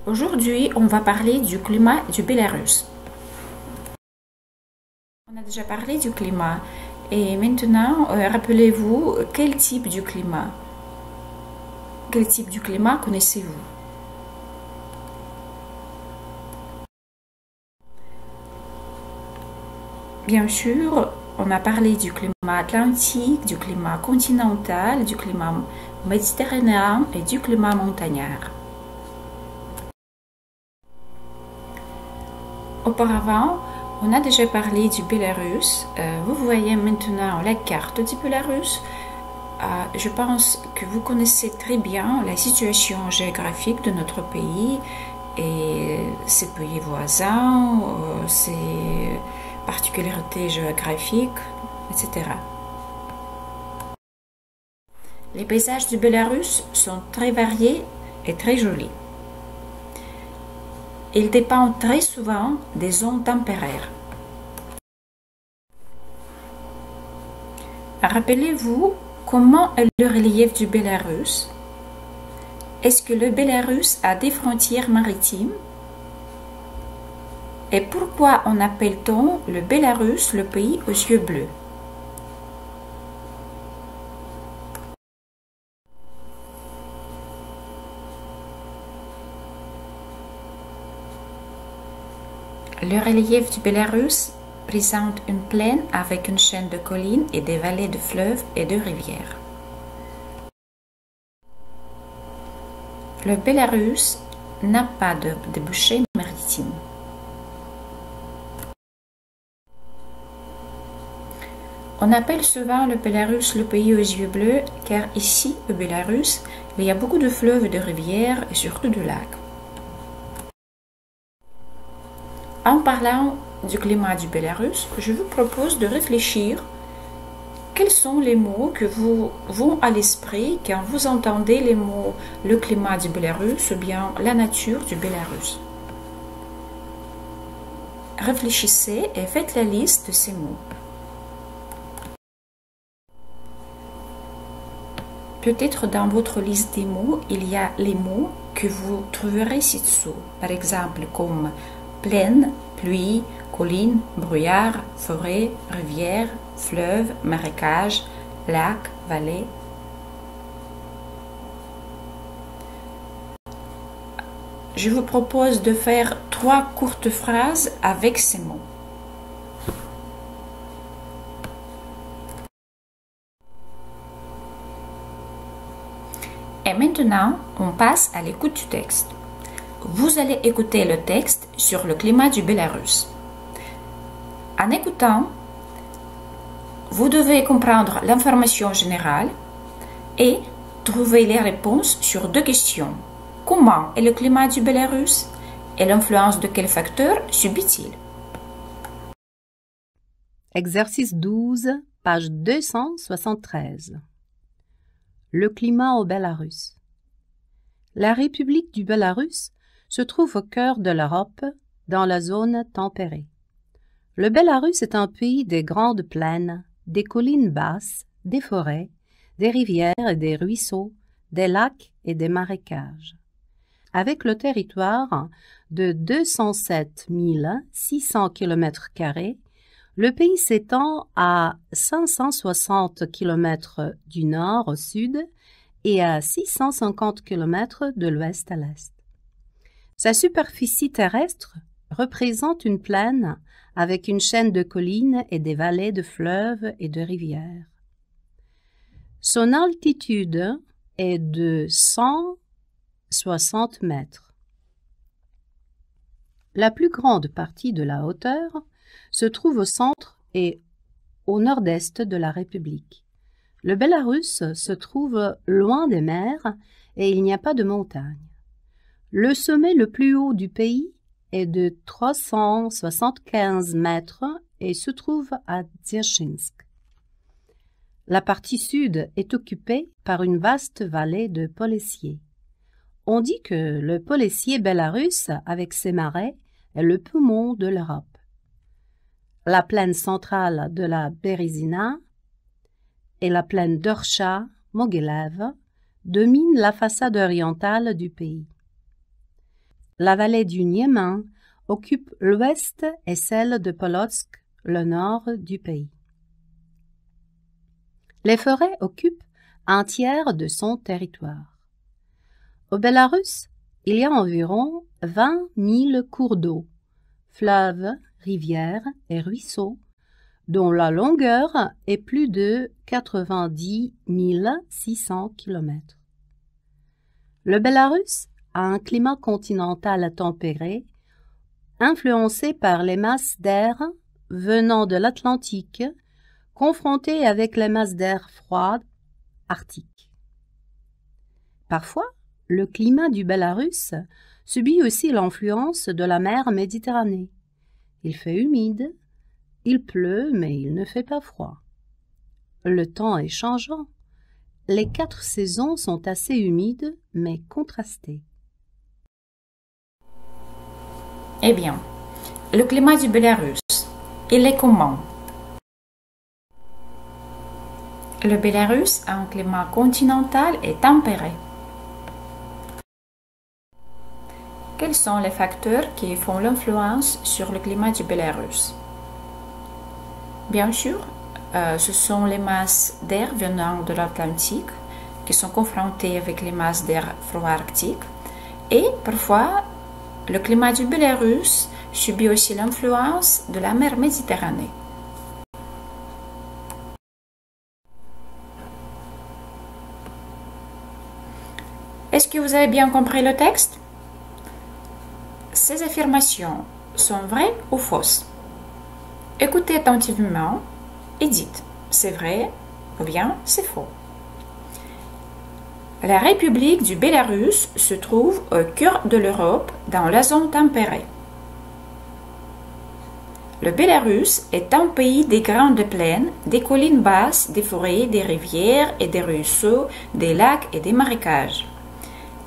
Aujourd'hui, on va parler du climat du Bélarus. On a déjà parlé du climat et maintenant, rappelez-vous quel type du climat? Quel type du climat connaissez-vous? Bien sûr, on a parlé du climat atlantique, du climat continental, du climat méditerranéen et du climat montagnard. Auparavant, on a déjà parlé du Bélarus. Vous voyez maintenant la carte du Bélarus. Je pense que vous connaissez très bien la situation géographique de notre pays et ses pays voisins, ses particularités géographiques, etc. Les paysages du Bélarus sont très variés et très jolis. Ils dépendent très souvent des zones tempéraires. Rappelez-vous comment est le relief du Bélarus? Est-ce que le Bélarus a des frontières maritimes? Et pourquoi en appelle-t-on le Bélarus le pays aux yeux bleus? Le relief du Bélarus présente une plaine avec une chaîne de collines et des vallées de fleuves et de rivières. Le Bélarus n'a pas de débouchés maritimes. On appelle souvent le Bélarus le pays aux yeux bleus car ici, au Bélarus, il y a beaucoup de fleuves et de rivières et surtout de lacs. En parlant du climat du Bélarus, je vous propose de réfléchir quels sont les mots que vous vont à l'esprit quand vous entendez les mots le climat du Bélarus ou bien la nature du Bélarus. Réfléchissez et faites la liste de ces mots. Peut-être dans votre liste des mots, il y a les mots que vous trouverez ci-dessous, par exemple comme plaine, pluie, colline, brouillard, forêt, rivière, fleuve, marécage, lac, vallée. Je vous propose de faire 3 courtes phrases avec ces mots. Et maintenant, on passe à l'écoute du texte. Vous allez écouter le texte sur le climat du Bélarus. En écoutant, vous devez comprendre l'information générale et trouver les réponses sur 2 questions. Comment est le climat du Bélarus et l'influence de quels facteurs subit-il? Exercice 12, page 273. Le climat au Bélarus. La République du Bélarus se trouve au cœur de l'Europe, dans la zone tempérée. Le Bélarus est un pays des grandes plaines, des collines basses, des forêts, des rivières et des ruisseaux, des lacs et des marécages. Avec le territoire de 207 600 km², le pays s'étend à 560 km du nord au sud et à 650 km de l'ouest à l'est. Sa superficie terrestre représente une plaine avec une chaîne de collines et des vallées de fleuves et de rivières. Son altitude est de 160 mètres. La plus grande partie de la hauteur se trouve au centre et au nord-est de la République. Le Bélarus se trouve loin des mers et il n'y a pas de montagnes. Le sommet le plus haut du pays est de 375 mètres et se trouve à Dzerzhinsk. La partie sud est occupée par une vaste vallée de Polésier. On dit que le Polésier Bélarus, avec ses marais, est le poumon de l'Europe. La plaine centrale de la Bérésina et la plaine d'Orsha-Mogilev dominent la façade orientale du pays. la vallée du Niemen occupe l'ouest et celle de Polotsk le nord du pays. Les forêts occupent un tiers de son territoire. Au Bélarus, il y a environ 20 000 cours d'eau, fleuves, rivières et ruisseaux, dont la longueur est plus de 90 600 km. Le Bélarus a un climat continental tempéré, influencé par les masses d'air venant de l'Atlantique, confrontées avec les masses d'air froides arctiques. Parfois, le climat du Bélarus subit aussi l'influence de la mer Méditerranée. Il fait humide, il pleut, mais il ne fait pas froid. Le temps est changeant. Les 4 saisons sont assez humides, mais contrastées. Eh bien, le climat du Bélarus, il est comment? Le Bélarus a un climat continental et tempéré. Quels sont les facteurs qui font l'influence sur le climat du Bélarus? Bien sûr, ce sont les masses d'air venant de l'Atlantique qui sont confrontées avec les masses d'air froid arctique et parfois le climat du Bélarus subit aussi l'influence de la mer Méditerranée. Est-ce que vous avez bien compris le texte? Ces affirmations sont vraies ou fausses? Écoutez attentivement et dites c'est vrai ou bien c'est faux. La République du Bélarus se trouve au cœur de l'Europe dans la zone tempérée. Le Bélarus est un pays des grandes plaines, des collines basses, des forêts, des rivières et des ruisseaux, des lacs et des marécages.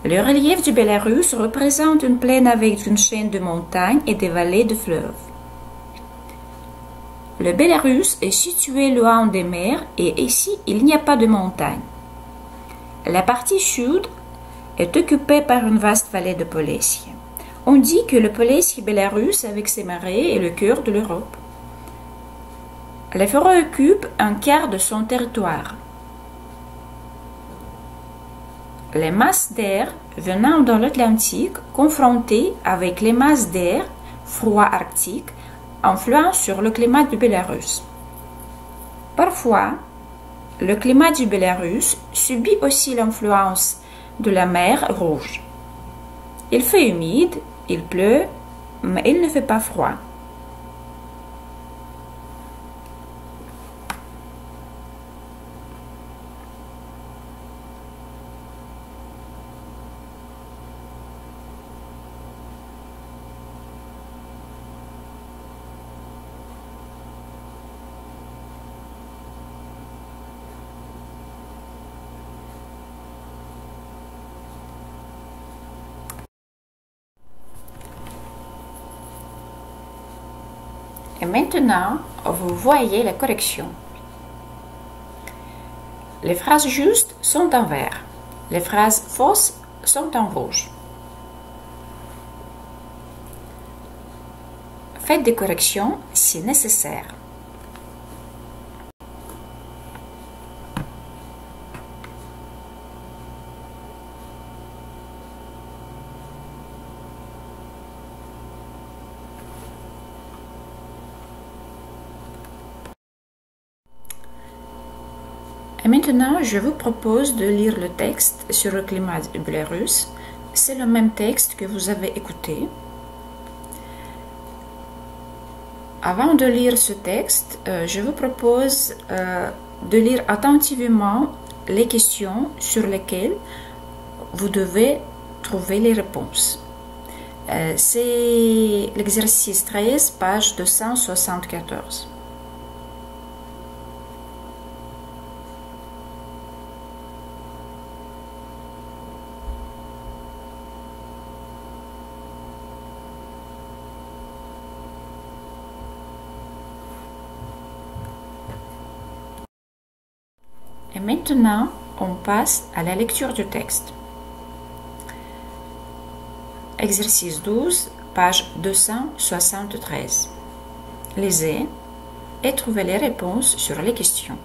Le relief du Bélarus représente une plaine avec une chaîne de montagnes et des vallées de fleuves. Le Bélarus est situé loin des mers et ici il n'y a pas de montagnes. La partie sud est occupée par une vaste vallée de Polessie. On dit que le Polessie bélarus avec ses marais est le cœur de l'Europe. Les forêts occupent un quart de son territoire. Les masses d'air venant de l'Atlantique confrontées avec les masses d'air froid arctique influencent sur le climat du Bélarus. Parfois, le climat du Bélarus subit aussi l'influence de la mer Rouge. Il fait humide, il pleut, mais il ne fait pas froid. Et maintenant, vous voyez la correction. Les phrases justes sont en vert. Les phrases fausses sont en rouge. Faites des corrections si nécessaire. Et maintenant, je vous propose de lire le texte sur le climat du Bélarus. C'est le même texte que vous avez écouté. Avant de lire ce texte, je vous propose de lire attentivement les questions sur lesquelles vous devez trouver les réponses. C'est l'exercice 13, page 274. Et maintenant, on passe à la lecture du texte. Exercice 12, page 273. Lisez et trouvez les réponses sur les questions.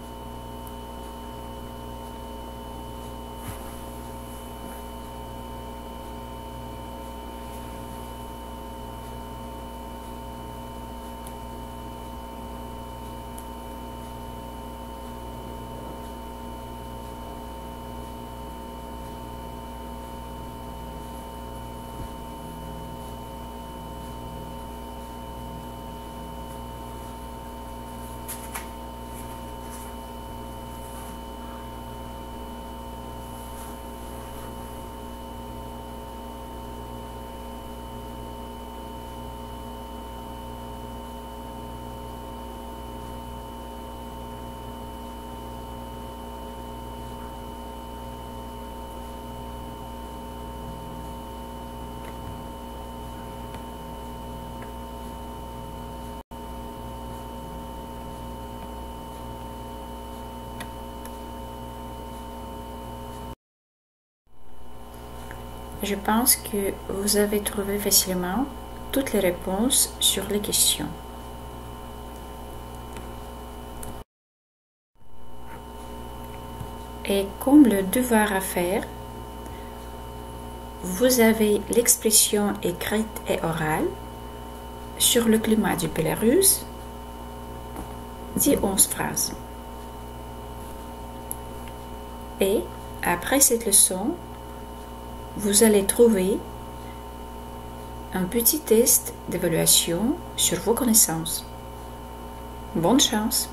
Je pense que vous avez trouvé facilement toutes les réponses sur les questions. Et comme le devoir à faire, vous avez l'expression écrite et orale sur le climat du Bélarus, dit 11 phrases. Et après cette leçon, vous allez trouver un petit test d'évaluation sur vos connaissances. Bonne chance!